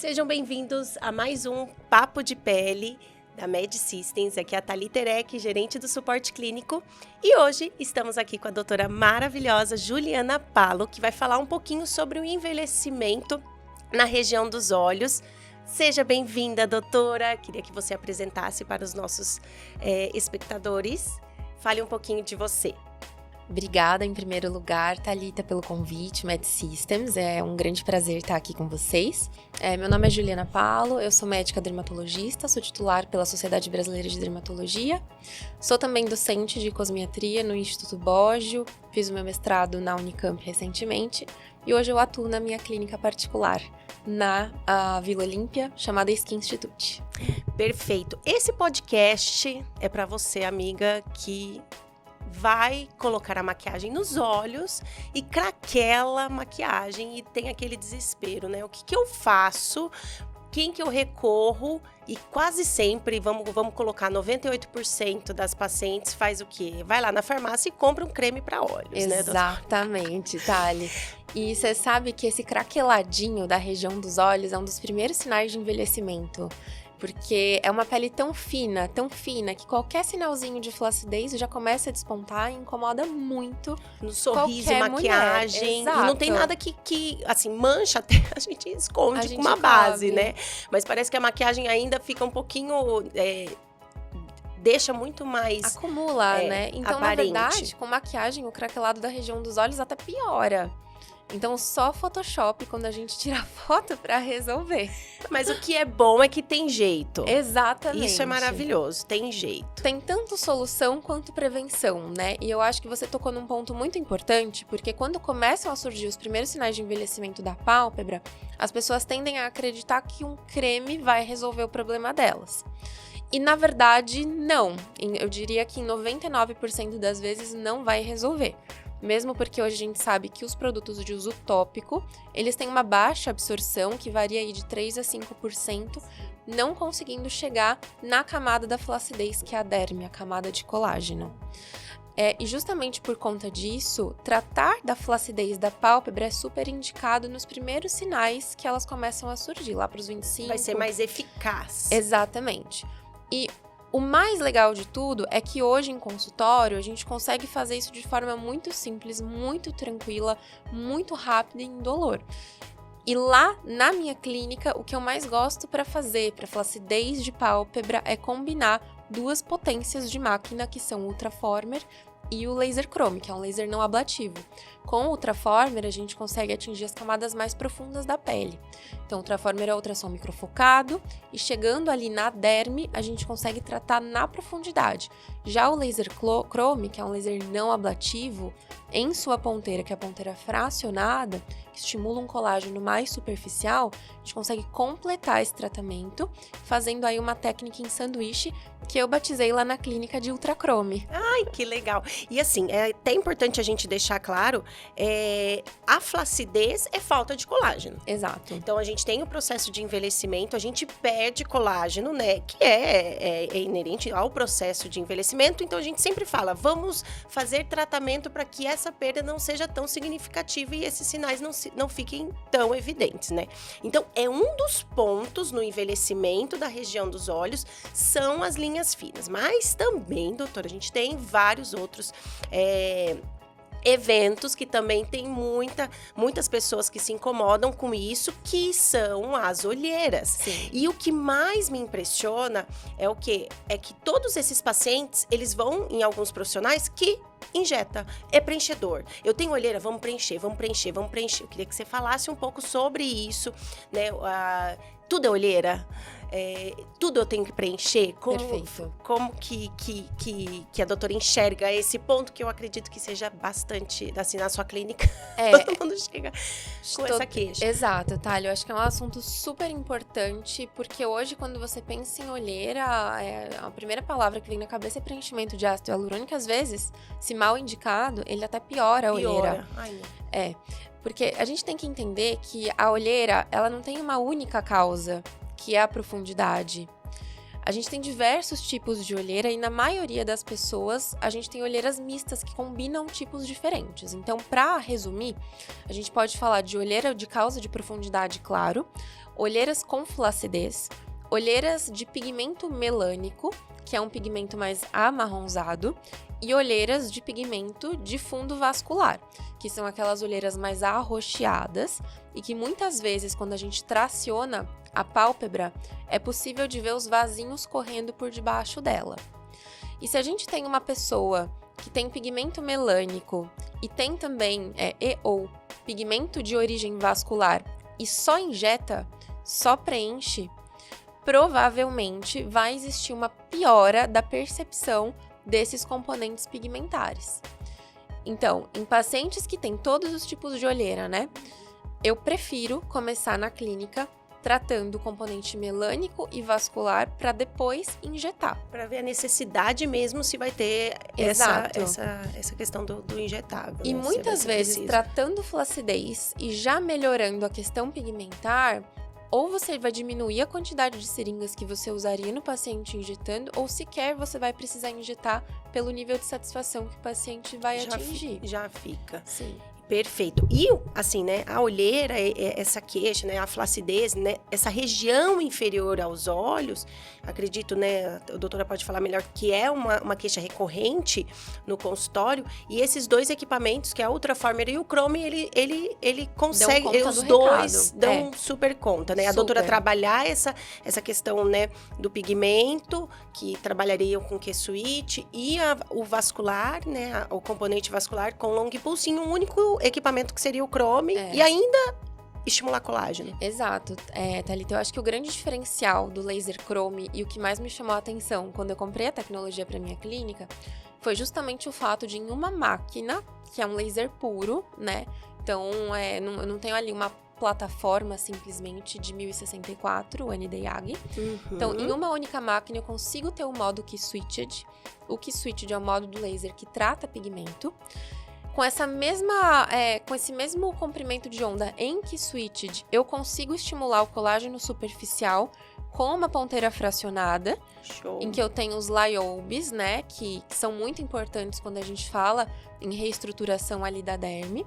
Sejam bem-vindos a mais um Papo de Pele da Med Systems. Aqui é a Thalita Erec, gerente do suporte clínico. E hoje estamos aqui com a doutora maravilhosa Juliana Palo, que vai falar um pouquinho sobre o envelhecimento na região dos olhos. Seja bem-vinda, doutora. Queria que você apresentasse para os nossos espectadores. Fale um pouquinho de você. Obrigada, em primeiro lugar, Thalita, pelo convite, Med Systems. É um grande prazer estar aqui com vocês. Meu nome é Juliana Palo, eu sou médica dermatologista, sou titular pela Sociedade Brasileira de Dermatologia. Sou também docente de cosmiatria no Instituto Boggio, fiz o meu mestrado na Unicamp recentemente e hoje eu atuo na minha clínica particular, na Vila Olímpia, chamada Skin Institute. Perfeito. Esse podcast é para você, amiga, que vai colocar a maquiagem nos olhos e craquela maquiagem e tem aquele desespero, né? O que eu faço? Quem que eu recorro? E quase sempre, vamos colocar 98% das pacientes faz o quê? Vai lá na farmácia e compra um creme para olhos, né, doutora? Exatamente, Thali. E você sabe que esse craqueladinho da região dos olhos é um dos primeiros sinais de envelhecimento. Porque é uma pele tão fina, que qualquer sinalzinho de flacidez já começa a despontar e incomoda muito no sorriso e maquiagem. E não tem nada que assim, mancha até a gente esconde com uma base, né? Mas parece que a maquiagem ainda fica um pouquinho... deixa muito mais acumula, né? Então, aparente. Na verdade, com maquiagem, o craquelado da região dos olhos até piora. Então, só Photoshop quando a gente tira foto pra resolver. Mas o que é bom é que tem jeito. Exatamente. Isso é maravilhoso, tem jeito. Tem tanto solução quanto prevenção, né? E eu acho que você tocou num ponto muito importante, porque quando começam a surgir os primeiros sinais de envelhecimento da pálpebra, as pessoas tendem a acreditar que um creme vai resolver o problema delas. E, na verdade, não. Eu diria que em 99% das vezes não vai resolver. Mesmo porque hoje a gente sabe que os produtos de uso tópico, eles têm uma baixa absorção, que varia aí de 3 a 5%, não conseguindo chegar na camada da flacidez, que é a derme, a camada de colágeno. E justamente por conta disso, tratar da flacidez da pálpebra é super indicado nos primeiros sinais que elas começam a surgir, lá para os 25. Vai ser mais eficaz. Exatamente. E o mais legal de tudo é que hoje em consultório a gente consegue fazer isso de forma muito simples, muito tranquila, muito rápida e indolor. E lá na minha clínica, o que eu mais gosto para fazer para flacidez de pálpebra é combinar duas potências de máquina que são o Ultraformer e o Laser Chrome, que é um laser não ablativo. Com o Ultraformer, a gente consegue atingir as camadas mais profundas da pele. Então, o Ultraformer é ultrassom microfocado e chegando ali na derme, a gente consegue tratar na profundidade. Já o Laser Chrome, que é um laser não ablativo, em sua ponteira, que é a ponteira fracionada, que estimula um colágeno mais superficial, a gente consegue completar esse tratamento, fazendo aí uma técnica em sanduíche, que eu batizei lá na clínica de Ultrachrome. Ai, que legal! E assim, é até importante a gente deixar claro, a flacidez é falta de colágeno. Exato. Então, a gente tem o processo de envelhecimento, a gente perde colágeno, né? Que é inerente ao processo de envelhecimento. Então, a gente sempre fala, vamos fazer tratamento para que essa perda não seja tão significativa e esses sinais não fiquem tão evidentes, né? Então, é um dos pontos no envelhecimento da região dos olhos, são as linhas finas. Mas também, doutora, a gente tem vários outros eventos que também tem muitas pessoas que se incomodam com isso, que são as olheiras. Sim. E o que mais me impressiona é o quê? É que todos esses pacientes, eles vão em alguns profissionais que injeta, é preenchedor. Eu tenho olheira, vamos preencher. Eu queria que você falasse um pouco sobre isso, né? Tudo é olheira? Tudo eu tenho que preencher? Perfeito. Como que a doutora enxerga esse ponto que eu acredito que seja bastante, assim, na sua clínica, todo mundo chega com essa queixa. Exato, Thalia, eu acho que é um assunto super importante, porque hoje, quando você pensa em olheira, a primeira palavra que vem na cabeça é preenchimento de ácido hialurônico, às vezes, se mal indicado, ele até piora a olheira. Ai, não. Porque a gente tem que entender que a olheira, ela não tem uma única causa, que é a profundidade. A gente tem diversos tipos de olheira e na maioria das pessoas a gente tem olheiras mistas que combinam tipos diferentes. Então, para resumir, a gente pode falar de olheira de causa de profundidade claro, olheiras com flacidez, olheiras de pigmento melânico, que é um pigmento mais amarronzado, e olheiras de pigmento de fundo vascular, que são aquelas olheiras mais arroxeadas e que muitas vezes, quando a gente traciona a pálpebra, é possível de ver os vasinhos correndo por debaixo dela. E se a gente tem uma pessoa que tem pigmento melânico e tem também ou pigmento de origem vascular e só injeta, só preenche, provavelmente vai existir uma piora da percepção desses componentes pigmentares. Então, em pacientes que têm todos os tipos de olheira, né? Eu prefiro começar na clínica tratando o componente melânico e vascular para depois injetar. Para ver a necessidade mesmo se vai ter essa questão do injetável. E né? muitas vezes, tratando flacidez e já melhorando a questão pigmentar, ou você vai diminuir a quantidade de seringas que você usaria no paciente injetando, ou sequer você vai precisar injetar pelo nível de satisfação que o paciente vai atingir. Já fica. Sim. Perfeito. E, assim, né, a olheira, essa queixa, né, a flacidez, né, essa região inferior aos olhos, acredito, né, a doutora pode falar melhor, que é uma queixa recorrente no consultório, e esses dois equipamentos, que é a Ultraformer e o Chrome, ele consegue, os dois dão super conta, né, a doutora trabalhar essa questão, né, do pigmento, que trabalharia com Q-Switch, e o vascular, né, o componente vascular com long pulse em um único equipamento que seria o Chrome e ainda estimular colágeno. Exato. Thalita, eu acho que o grande diferencial do laser Chrome e o que mais me chamou a atenção quando eu comprei a tecnologia para minha clínica foi justamente o fato de, em uma máquina, que é um laser puro, né? Então, eu não tenho ali uma plataforma simplesmente de 1064, o Nd:YAG. Então, em uma única máquina, eu consigo ter o modo Q-Switched. O Q-Switched é o modo do laser que trata pigmento. Com com esse mesmo comprimento de onda em Q-Switched, eu consigo estimular o colágeno superficial com uma ponteira fracionada. Show. Em que eu tenho os Lyobes, né, que são muito importantes quando a gente fala em reestruturação ali da derme.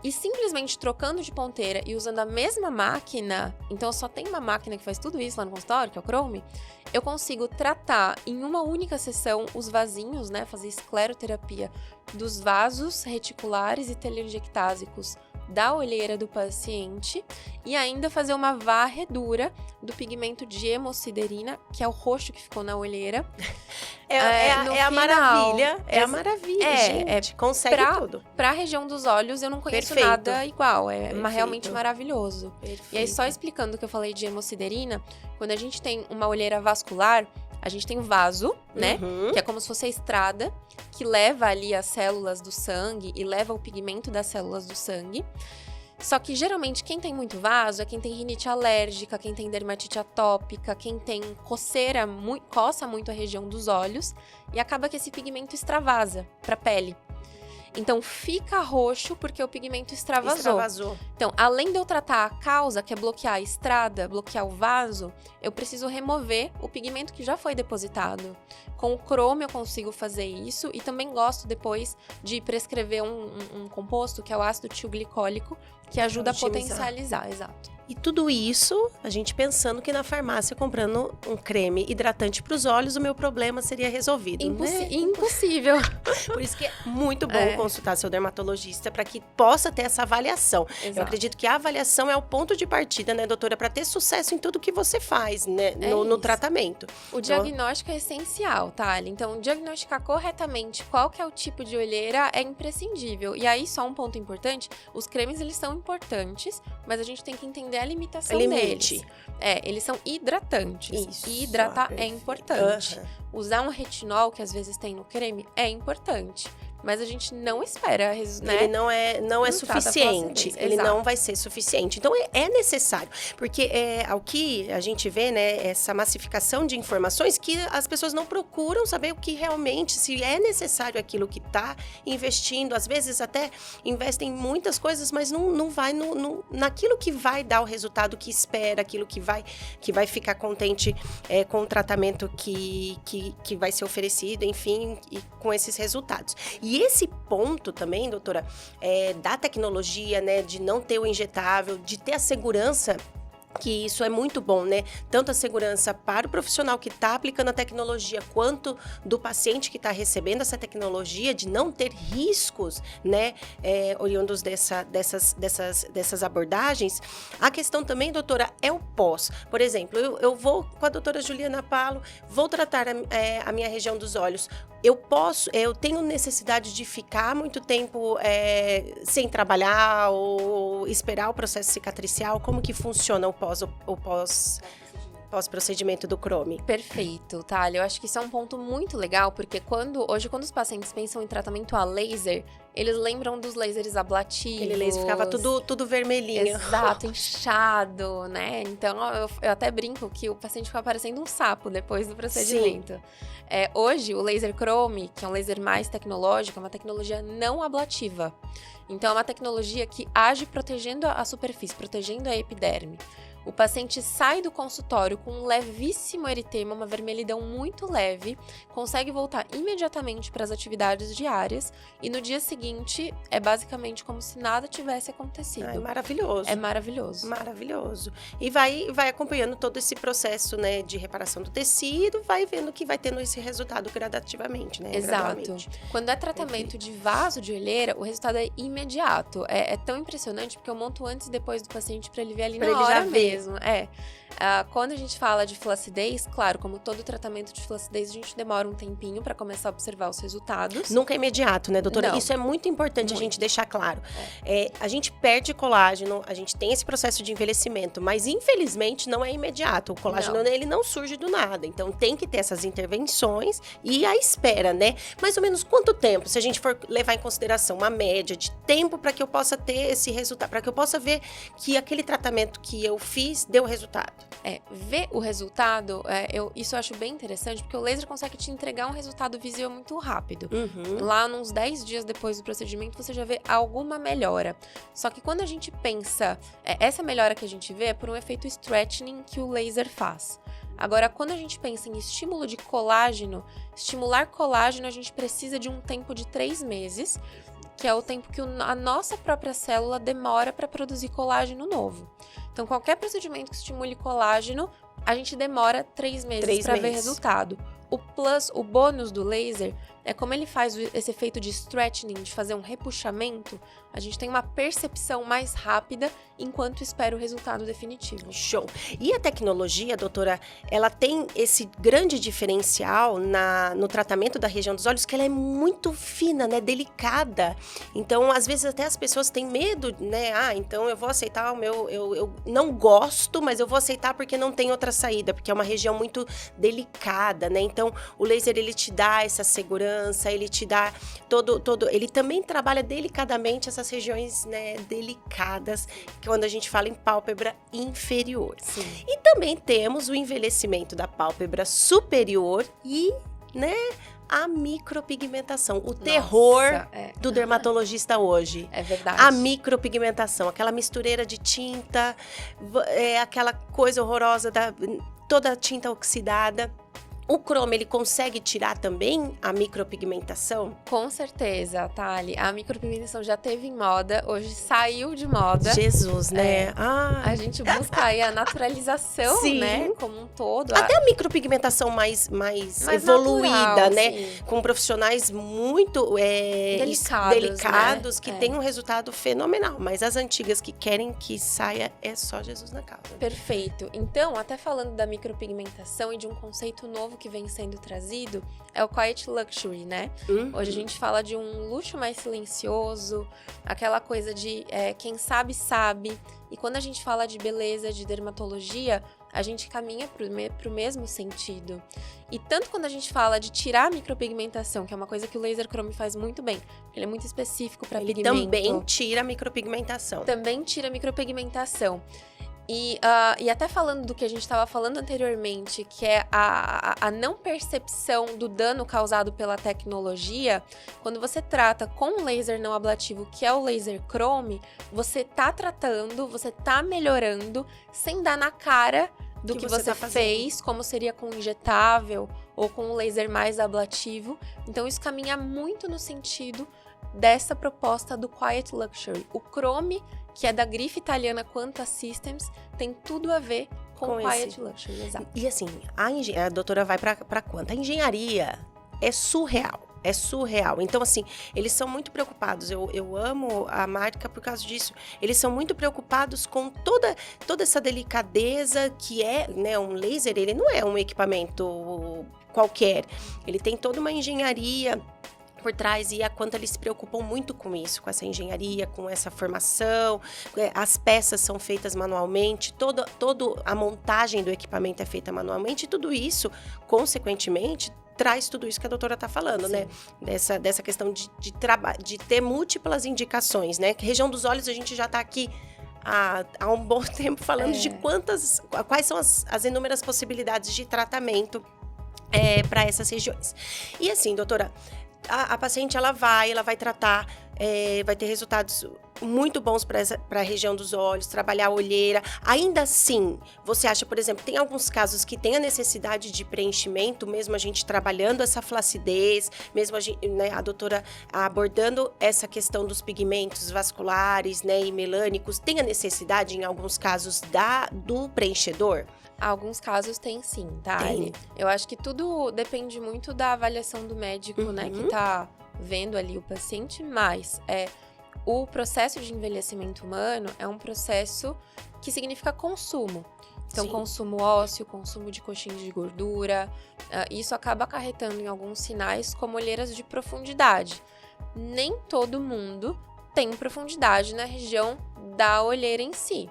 E simplesmente trocando de ponteira e usando a mesma máquina, então eu só tenho uma máquina que faz tudo isso lá no consultório, que é o Chrome, eu consigo tratar em uma única sessão os vasinhos, né, fazer escleroterapia dos vasos reticulares e telangiectásicos da olheira do paciente e ainda fazer uma varredura do pigmento de hemosiderina, que é o roxo que ficou na olheira. A maravilha. É a maravilha, gente. Consegue tudo. Pra região dos olhos, eu não conheço nada igual. Realmente maravilhoso. Perfeito. E aí, só explicando o que eu falei de hemosiderina, quando a gente tem uma olheira vascular, a gente tem o vaso, né? Que é como se fosse a estrada que leva ali as células do sangue e leva o pigmento das células do sangue. Só que, geralmente, quem tem muito vaso é quem tem rinite alérgica, quem tem dermatite atópica, quem tem coceira, coça muito a região dos olhos e acaba que esse pigmento extravasa para a pele. Então, fica roxo porque o pigmento extravasou. Então, além de eu tratar a causa, que é bloquear a estrada, bloquear o vaso, eu preciso remover o pigmento que já foi depositado. Com o Chrome eu consigo fazer isso e também gosto depois de prescrever um composto, que é o ácido tilglicólico, que ajuda a potencializar. Exato. E tudo isso, a gente pensando que na farmácia, comprando um creme hidratante para os olhos, o meu problema seria resolvido, né? Impossível. Por isso que é muito bom consultar seu dermatologista para que possa ter essa avaliação. Exato. Eu acredito que a avaliação é o ponto de partida, né, doutora, para ter sucesso em tudo que você faz, né, no tratamento. O diagnóstico é essencial, tá? Então, diagnosticar corretamente qual que é o tipo de olheira é imprescindível. E aí, só um ponto importante, os cremes, eles são importantes, mas a gente tem que entender a limitação deles. Eles são hidratantes. Isso, E hidratar é importante. Usar um retinol, que às vezes tem no creme, é importante. mas a gente não espera, né? Ele não é suficiente, ele Exato. não vai ser suficiente. Então, é necessário, porque ao que a gente vê, né, essa massificação de informações que as pessoas não procuram saber o que realmente, se é necessário aquilo que está investindo, às vezes até investem em muitas coisas, mas não vai naquilo que vai dar o resultado que espera, aquilo que vai ficar contente com o tratamento que vai ser oferecido, enfim, e com esses resultados. E esse ponto também, doutora, da tecnologia, né, de não ter o injetável, de ter a segurança, que isso é muito bom, né? Tanto a segurança para o profissional que está aplicando a tecnologia, quanto do paciente que está recebendo essa tecnologia, de não ter riscos, né? Oriundos dessas abordagens. A questão também, doutora, é o pós. Por exemplo, eu vou com a doutora Juliana Palo, vou tratar a minha região dos olhos. Eu tenho necessidade de ficar muito tempo sem trabalhar ou esperar o processo cicatricial? Como que funciona o pós-procedimento do Chrome? Perfeito, Thalia. Eu acho que isso é um ponto muito legal, porque hoje, quando os pacientes pensam em tratamento a laser, eles lembram dos lasers ablativos. Aquele laser ficava tudo vermelhinho. Exato, inchado, né? Então, eu até brinco que o paciente fica parecendo um sapo depois do procedimento. Hoje, o laser Chrome, que é um laser mais tecnológico, é uma tecnologia não ablativa. Então, é uma tecnologia que age protegendo a superfície, protegendo a epiderme. O paciente sai do consultório com um levíssimo eritema, uma vermelhidão muito leve, consegue voltar imediatamente para as atividades diárias e no dia seguinte é basicamente como se nada tivesse acontecido. É maravilhoso. É maravilhoso. Maravilhoso. E vai acompanhando todo esse processo, né, de reparação do tecido, vai vendo que vai tendo esse resultado gradativamente, né? Exato. Quando é tratamento de vaso de olheira, o resultado é imediato. É tão impressionante porque eu monto antes e depois do paciente para ele ver ali na hora mesmo. Quando a gente fala de flacidez, claro, como todo tratamento de flacidez, a gente demora um tempinho para começar a observar os resultados. Nunca é imediato, né, doutora? Não. Isso é muito importante a gente deixar claro. A gente perde colágeno, a gente tem esse processo de envelhecimento, mas infelizmente não é imediato. O colágeno, ele não surge do nada. Então tem que ter essas intervenções e a espera, né? Mais ou menos quanto tempo, se a gente for levar em consideração uma média de tempo para que eu possa ter esse resultado, para que eu possa ver que aquele tratamento que eu fiz deu resultado. Ver o resultado, isso eu acho bem interessante, porque o laser consegue te entregar um resultado visível muito rápido. Lá, uns 10 dias depois do procedimento, você já vê alguma melhora. Só que quando a gente pensa, essa melhora que a gente vê é por um efeito stretching que o laser faz. Agora, quando a gente pensa em estímulo de colágeno, estimular colágeno, a gente precisa de um tempo de 3 meses, que é o tempo que a nossa própria célula demora para produzir colágeno novo. Então, qualquer procedimento que estimule colágeno, a gente demora 3 meses para ver resultado. O bônus do laser é como ele faz esse efeito de stretching, de fazer um repuxamento, a gente tem uma percepção mais rápida enquanto espera o resultado definitivo. Show! E a tecnologia, doutora, ela tem esse grande diferencial no tratamento da região dos olhos, que ela é muito fina, né? Delicada. Então, às vezes até as pessoas têm medo, né? Então eu vou aceitar o meu... Eu não gosto, mas eu vou aceitar porque não tem outra saída, porque é uma região muito delicada, né? Então, o laser, ele te dá essa segurança, ele te dá ele também trabalha delicadamente essas regiões, né, delicadas, quando a gente fala em pálpebra inferior. Sim. E também temos o envelhecimento da pálpebra superior e, né, a micropigmentação, o terror do dermatologista hoje. É verdade. A micropigmentação, aquela mistureira de tinta, aquela coisa horrorosa toda a tinta oxidada. O Chrome, ele consegue tirar também a micropigmentação? Com certeza, Thali. A micropigmentação já teve em moda, hoje saiu de moda. Jesus, né? A gente busca aí a naturalização, sim, né? Como um todo. Até a micropigmentação mais evoluída, natural, né? Sim. Com profissionais muito delicados, né? que tem um resultado fenomenal. Mas as antigas que querem que saia, é só Jesus na causa. Perfeito. Então, até falando da micropigmentação e de um conceito novo que vem sendo trazido, é o Quiet Luxury, né? Hoje a gente fala de um luxo mais silencioso, aquela coisa de quem sabe, sabe. E quando a gente fala de beleza, de dermatologia, a gente caminha pro mesmo sentido. E tanto quando a gente fala de tirar a micropigmentação, que é uma coisa que o laser chrome faz muito bem, ele é muito específico para pigmento. Ele também tira a micropigmentação. Também tira a micropigmentação. E até falando do que a gente estava falando anteriormente, que é a não percepção do dano causado pela tecnologia, quando você trata com um laser não ablativo, que é o laser chrome, você tá tratando, você tá melhorando, sem dar na cara do que você fez, como seria com injetável ou com um laser mais ablativo. Então isso caminha muito no sentido dessa proposta do Quiet Luxury. O chrome, que é da grife italiana Quanta Systems, tem tudo a ver com Quiet Luxury, exato. E assim, a doutora vai para Quanta. A engenharia é surreal. É surreal. Então, assim, eles são muito preocupados. Eu amo a marca por causa disso. Eles são muito preocupados com toda essa delicadeza que é, né? Um laser, ele não é um equipamento qualquer. Ele tem toda uma engenharia por trás, e a Quanta eles se preocupam muito com isso, com essa engenharia, com essa formação. As peças são feitas manualmente, toda a montagem do equipamento é feita manualmente, e tudo isso, consequentemente, traz tudo isso que a doutora está falando, né? Dessa questão de ter múltiplas indicações, né? Que região dos olhos a gente já está aqui há um bom tempo falando de quais são as inúmeras possibilidades de tratamento para essas regiões. E assim, doutora, a paciente ela vai tratar, vai ter resultados muito bons para a região dos olhos, trabalhar a olheira. Ainda assim, você acha, por exemplo, tem alguns casos que tem a necessidade de preenchimento, mesmo a gente trabalhando essa flacidez, mesmo a doutora abordando essa questão dos pigmentos vasculares, né, e melânicos, tem a necessidade, em alguns casos, do preenchedor? Alguns casos tem sim, tá? Tem. Eu acho que tudo depende muito da avaliação do médico, né? Que tá vendo ali o paciente, mas o processo de envelhecimento humano é um processo que significa consumo. Então, Sim. Consumo ósseo, consumo de coxinhas de gordura, isso acaba acarretando em alguns sinais como olheiras de profundidade. Nem todo mundo tem profundidade na região da olheira em si.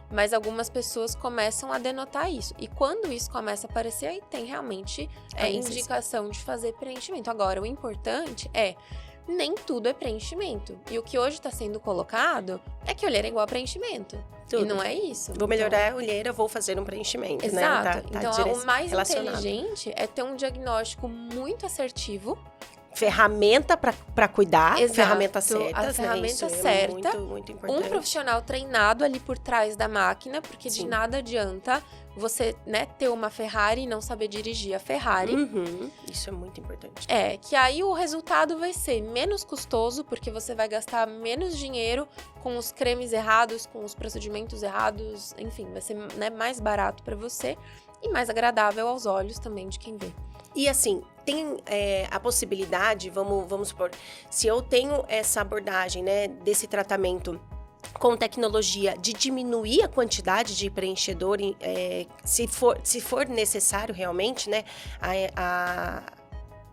Mas algumas pessoas começam a denotar isso. E quando isso começa a aparecer, aí tem realmente indicação de fazer preenchimento. Agora, o importante nem tudo é preenchimento. E o que hoje está sendo colocado é que olheira é igual a preenchimento. Tudo. E não é isso. Vou melhorar a olheira, vou fazer um preenchimento, Exato. né? Então, o mais inteligente é ter um diagnóstico muito assertivo. Ferramenta para cuidar, Exato. Ferramenta certa. A ferramenta isso certa. É muito importante. Um profissional treinado ali por trás da máquina, porque Sim. de nada adianta você, né, ter uma Ferrari e não saber dirigir a Ferrari. Isso é muito importante. Que aí o resultado vai ser menos custoso, porque você vai gastar menos dinheiro com os cremes errados, com os procedimentos errados, enfim, vai ser, né, mais barato para você e mais agradável aos olhos também de quem vê. E assim, tem a possibilidade, vamos supor, se eu tenho essa abordagem, né, desse tratamento com tecnologia, de diminuir a quantidade de preenchedor, se for necessário realmente, né, a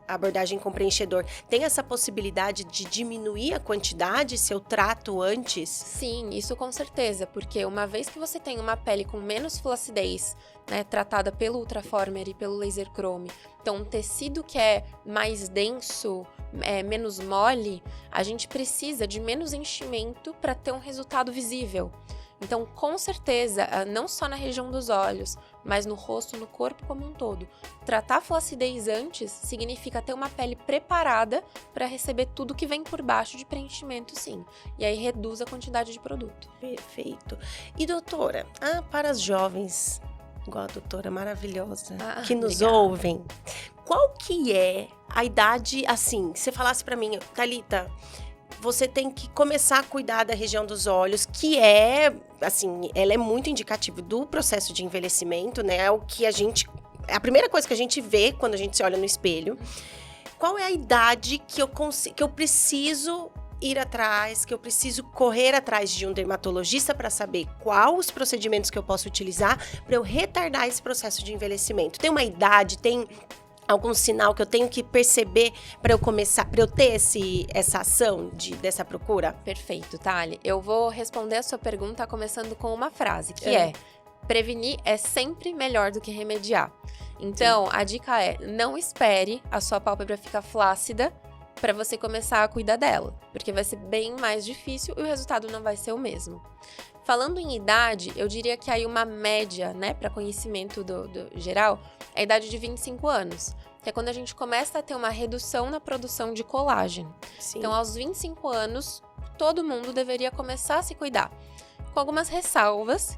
abordagem com preenchedor, tem essa possibilidade de diminuir a quantidade se eu trato antes? Sim, isso com certeza, porque uma vez que você tem uma pele com menos flacidez, né, tratada pelo Ultraformer e pelo laser chrome, então um tecido que é mais denso, menos mole, a gente precisa de menos enchimento para ter um resultado visível. Então, com certeza, não só na região dos olhos, mas no rosto, no corpo como um todo. Tratar a flacidez antes significa ter uma pele preparada para receber tudo que vem por baixo de preenchimento, sim. E aí reduz a quantidade de produto. Perfeito. E doutora, para as jovens, igual a doutora maravilhosa, que nos ouvem, qual que é a idade, assim, se você falasse para mim, Thalita, você tem que começar a cuidar da região dos olhos, que assim, ela é muito indicativa do processo de envelhecimento, né? É o que a primeira coisa que a gente vê quando a gente se olha no espelho. Qual é a idade que eu preciso ir atrás, que eu preciso correr atrás de um dermatologista para saber quais os procedimentos que eu posso utilizar para eu retardar esse processo de envelhecimento? Tem uma idade, tem algum sinal que eu tenho que perceber para eu ter essa ação dessa procura? Perfeito, Thali. Eu vou responder a sua pergunta começando com uma frase, que prevenir é sempre melhor do que remediar. Então, a dica é, não espere a sua pálpebra ficar flácida para você começar a cuidar dela, porque vai ser bem mais difícil e o resultado não vai ser o mesmo. Falando em idade, eu diria que aí uma média, né, para conhecimento do geral, é a idade de 25 anos, que é quando a gente começa a ter uma redução na produção de colágeno. Sim. Então, aos 25 anos, todo mundo deveria começar a se cuidar. Com algumas ressalvas,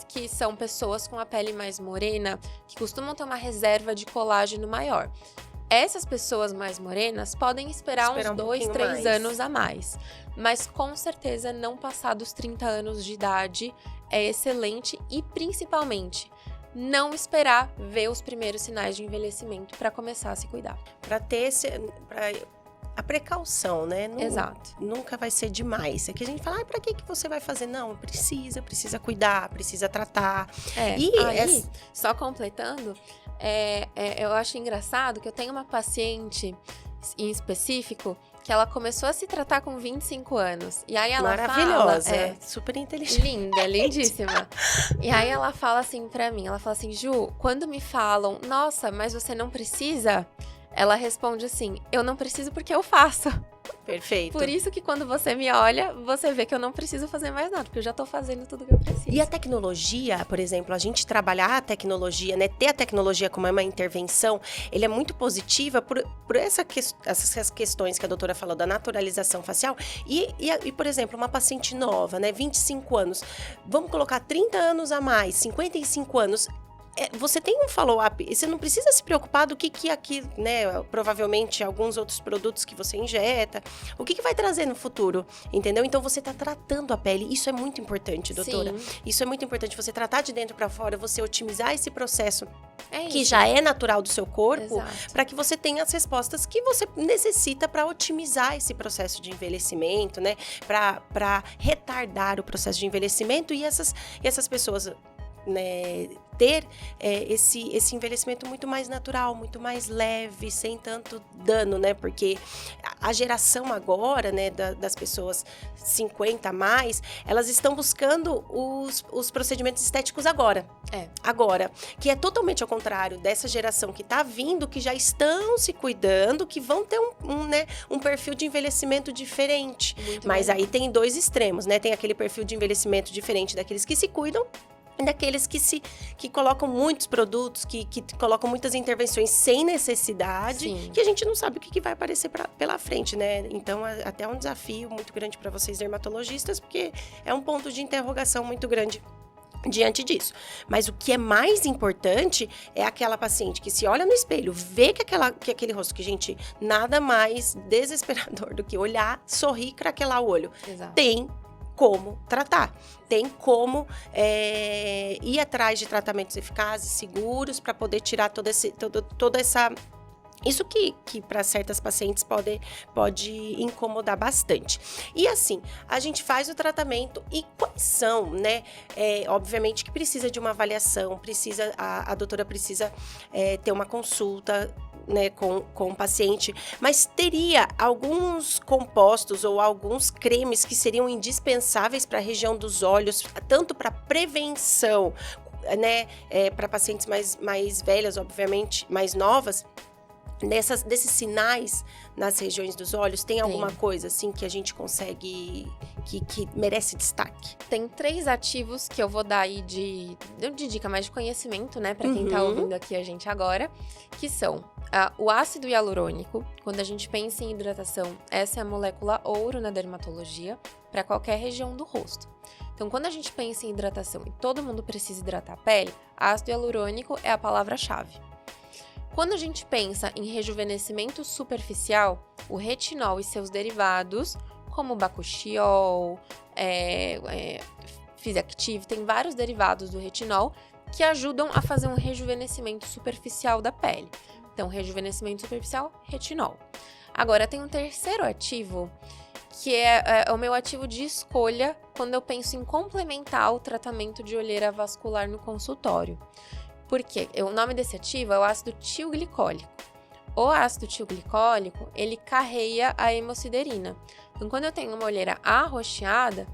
que são pessoas com a pele mais morena, que costumam ter uma reserva de colágeno maior. Essas pessoas mais morenas podem esperar uns 2, 3 anos a mais. Mas com certeza não passar dos 30 anos de idade é excelente e principalmente não esperar ver os primeiros sinais de envelhecimento para começar a se cuidar. Para ter a precaução, né? Exato. Nunca vai ser demais. É que a gente fala, pra que você vai fazer? Não, precisa cuidar, precisa tratar. E aí, só completando, eu acho engraçado que eu tenho uma paciente em específico que ela começou a se tratar com 25 anos. E aí ela maravilhosa, fala... super inteligente. Linda, lindíssima. E aí ela fala assim pra mim, ela fala assim, Ju, quando me falam, nossa, mas você não precisa... Ela responde assim, eu não preciso porque eu faço. Perfeito. Por isso que quando você me olha, você vê que eu não preciso fazer mais nada, porque eu já tô fazendo tudo que eu preciso. E a tecnologia, por exemplo, a gente trabalhar a tecnologia, né, ter a tecnologia como uma intervenção, ele é muito positiva por essas questões que a doutora falou, da naturalização facial. E, por exemplo, uma paciente nova, né, 25 anos, vamos colocar 30 anos a mais, 55 anos... Você tem um follow-up, e você não precisa se preocupar do que aqui, né, provavelmente alguns outros produtos que você injeta, o que vai trazer no futuro, entendeu? Então você tá tratando a pele, isso é muito importante, doutora. Sim. Isso é muito importante, você tratar de dentro para fora, você otimizar esse processo que isso. já é natural do seu corpo, para Exato. que você tenha as respostas que você necessita para otimizar esse processo de envelhecimento, né, para retardar o processo de envelhecimento e essas pessoas... Né, ter esse envelhecimento muito mais natural, muito mais leve, sem tanto dano, né? Porque a geração agora, né, das pessoas 50 a mais, elas estão buscando os procedimentos estéticos agora. Agora, que é totalmente ao contrário dessa geração que está vindo, que já estão se cuidando, que vão ter um perfil de envelhecimento diferente. Muito Mas legal. aí tem dois extremos, né? Tem aquele perfil de envelhecimento diferente daqueles que se cuidam, daqueles que colocam muitos produtos, que colocam muitas intervenções sem necessidade, Sim. que a gente não sabe o que vai aparecer pela frente, né? Então, até um desafio muito grande para vocês dermatologistas, porque é um ponto de interrogação muito grande diante disso. Mas o que é mais importante é aquela paciente que se olha no espelho, vê que aquele rosto, que, gente, nada mais desesperador do que olhar, sorrir, craquelar o olho. Exato. Tem como tratar, tem como ir atrás de tratamentos eficazes, seguros, para poder tirar toda essa... Isso que para certas pacientes pode incomodar bastante. E assim, a gente faz o tratamento e quais são, né? Obviamente que precisa de uma avaliação, a doutora precisa ter uma consulta, né, com o paciente, mas teria alguns compostos ou alguns cremes que seriam indispensáveis para a região dos olhos, tanto para prevenção, né, para pacientes mais velhas, obviamente, mais novas, desses sinais nas regiões dos olhos, tem alguma coisa assim que a gente consegue, que merece destaque? Tem 3 ativos que eu vou dar aí de dica, mais de conhecimento, né, para quem tá ouvindo aqui a gente agora, que são o ácido hialurônico. Quando a gente pensa em hidratação, essa é a molécula ouro na dermatologia para qualquer região do rosto. Então, quando a gente pensa em hidratação e todo mundo precisa hidratar a pele, ácido hialurônico é a palavra-chave. Quando a gente pensa em rejuvenescimento superficial, o retinol e seus derivados, como o bakuchiol, Physiactive, tem vários derivados do retinol que ajudam a fazer um rejuvenescimento superficial da pele. Então, rejuvenescimento superficial, retinol. Agora, tem um terceiro ativo, que é o meu ativo de escolha quando eu penso em complementar o tratamento de olheira vascular no consultório. Porque o nome desse ativo é o ácido tilglicólico. O ácido tilglicólico, ele carreia a hemosiderina. Então, quando eu tenho uma olheira arroxeada,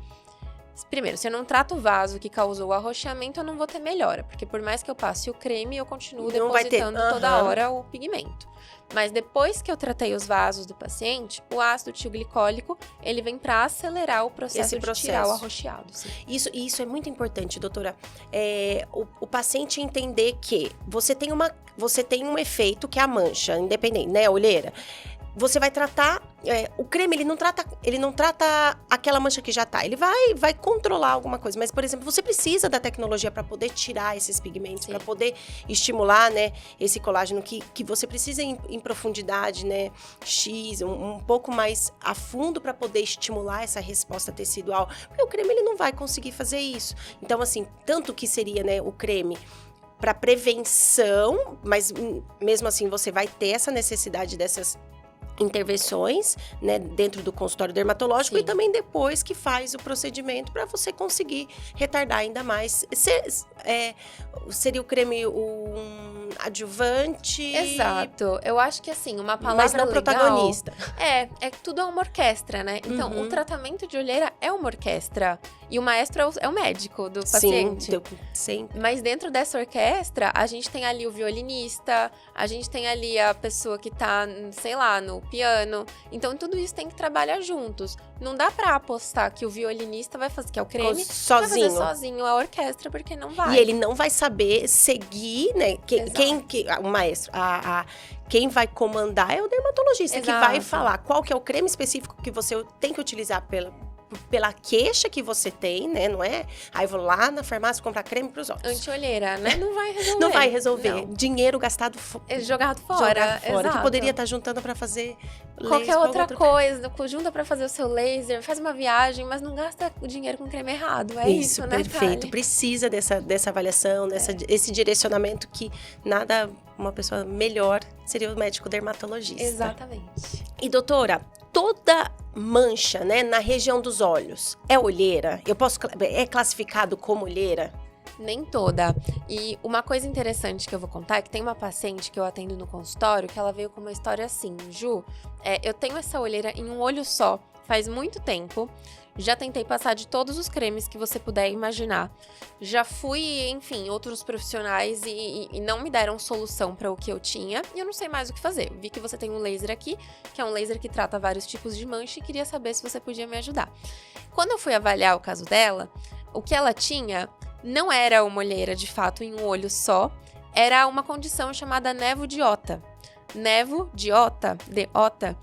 Primeiro, se eu não trato o vaso que causou o arroxeamento, eu não vou ter melhora. Porque por mais que eu passe o creme, eu continuo depositando toda hora o pigmento. Mas depois que eu tratei os vasos do paciente, o ácido tilglicólico, ele vem para acelerar o processo de tirar o arroxeado. Sim. Isso é muito importante, doutora. O paciente entender que você tem um efeito que é a mancha, independente, né, a olheira. Você vai tratar, o creme, ele não trata aquela mancha que já tá, ele vai controlar alguma coisa, mas, por exemplo, você precisa da tecnologia para poder tirar esses pigmentos, para poder estimular, né, esse colágeno que você precisa em profundidade, né, um pouco mais a fundo para poder estimular essa resposta tecidual, porque o creme, ele não vai conseguir fazer isso. Então, assim, tanto que seria, né, o creme para prevenção, mas mesmo assim você vai ter essa necessidade dessas intervenções, né, dentro do consultório dermatológico. Sim. E também depois que faz o procedimento para você conseguir retardar ainda mais. Seria o creme um adjuvante? Exato. Eu acho que assim, uma palavra mas não legal, protagonista. Tudo é uma orquestra, né? Então, o tratamento de olheira é uma orquestra. E o maestro é o médico do paciente. Sim. Mas dentro dessa orquestra, a gente tem ali o violinista, a gente tem ali a pessoa que tá, sei lá, no piano. Então, tudo isso tem que trabalhar juntos. Não dá pra apostar que o violinista vai fazer, que é o creme, vai fazer sozinho a orquestra, porque não vai. E ele não vai saber seguir, né? O maestro, quem vai comandar é o dermatologista. Exato. Que vai falar qual que é o creme específico que você tem que utilizar pela queixa que você tem, né? Não é? Aí eu vou lá na farmácia comprar creme para os olhos. Anti-olheira, né? Não vai resolver. Não vai resolver. Não. Dinheiro gastado jogado fora. Exato. Que poderia estar juntando para fazer qualquer outra coisa. Junta para fazer o seu laser, faz uma viagem, mas não gasta o dinheiro com creme errado. É isso, né? Perfeito. Precisa dessa avaliação, esse direcionamento que uma pessoa melhor seria o médico dermatologista. Exatamente. E doutora, toda mancha, né, na região dos olhos é olheira? É classificado como olheira? Nem toda. E uma coisa interessante que eu vou contar é que tem uma paciente que eu atendo no consultório que ela veio com uma história assim: Ju, eu tenho essa olheira em um olho só faz muito tempo. Já tentei passar de todos os cremes que você puder imaginar. Já fui, enfim, outros profissionais e não me deram solução para o que eu tinha. E eu não sei mais o que fazer. Vi que você tem um laser aqui, que é um laser que trata vários tipos de mancha, e queria saber se você podia me ajudar. Quando eu fui avaliar o caso dela, o que ela tinha não era uma olheira, de fato, em um olho só. Era uma condição chamada nevodiota. Nevodiota, D-ota,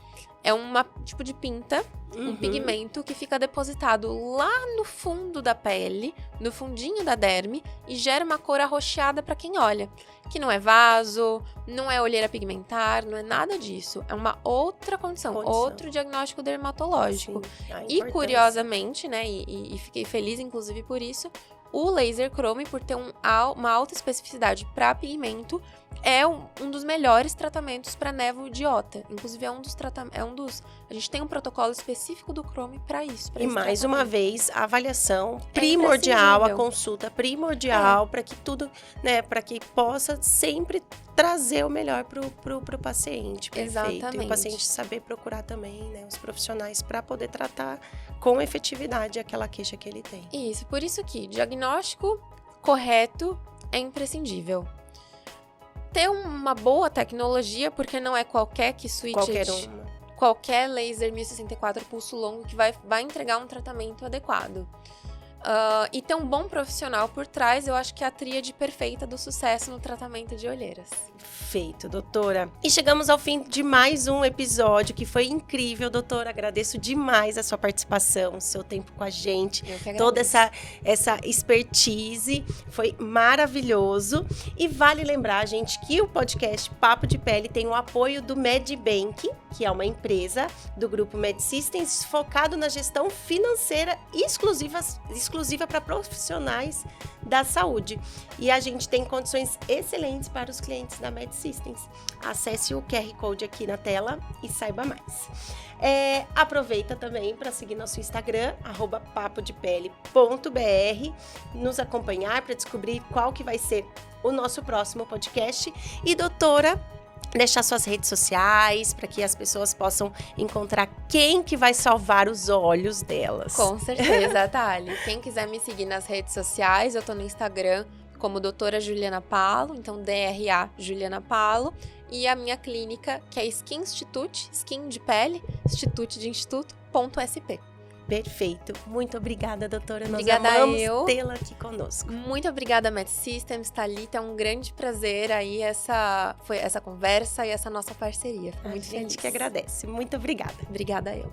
é uma tipo de pinta, um pigmento que fica depositado lá no fundo da pele, no fundinho da derme, e gera uma cor arroxeada para quem olha. Que não é vaso, não é olheira pigmentar, não é nada disso. É uma outra condição. Outro diagnóstico dermatológico. E curiosamente, né, e fiquei feliz inclusive por isso, o laser chrome, por ter uma alta especificidade para pigmento, é um dos melhores tratamentos para nevodiota. Inclusive, a gente tem um protocolo específico do chrome para isso. E mais uma vez, a avaliação primordial, a consulta primordial, para que tudo, né, para que possa sempre trazer o melhor pro paciente. Perfeito. Exatamente. E o paciente saber procurar também, né, os profissionais para poder tratar com efetividade aquela queixa que ele tem. Isso, por isso que diagnóstico correto é imprescindível. Ter uma boa tecnologia, porque não é qualquer qualquer laser 1064 pulso longo que vai entregar um tratamento adequado. E ter um bom profissional por trás, eu acho que é a tríade perfeita do sucesso no tratamento de olheiras. Perfeito, doutora. E chegamos ao fim de mais um episódio, que foi incrível, doutora. Agradeço demais a sua participação, o seu tempo com a gente. Eu que agradeço. Toda essa expertise, foi maravilhoso. E vale lembrar, gente, que o podcast Papo de Pele tem o apoio do Medbank, que é uma empresa do grupo MedSystems, focado na gestão financeira exclusiva para profissionais da saúde. E a gente tem condições excelentes para os clientes da MedSystems. Acesse o QR Code aqui na tela e saiba mais. Aproveita também para seguir nosso Instagram, @papodepele.br, nos acompanhar para descobrir qual que vai ser o nosso próximo podcast. E doutora, deixar suas redes sociais para que as pessoas possam encontrar quem que vai salvar os olhos delas. Com certeza, Thali. Quem quiser me seguir nas redes sociais, eu tô no Instagram como doutora Juliana Palo, então DRA Juliana Palo, e a minha clínica, que é Skin Institute, Skin de Pele, Institute de Instituto.sp. Perfeito. Muito obrigada, doutora. Nós Obrigada amamos eu. tê-la aqui conosco. Muito obrigada, Med Systems, Thalita. É um grande prazer aí essa conversa e essa nossa parceria. Fico A muito gente feliz. que agradece. Muito obrigada. Obrigada eu.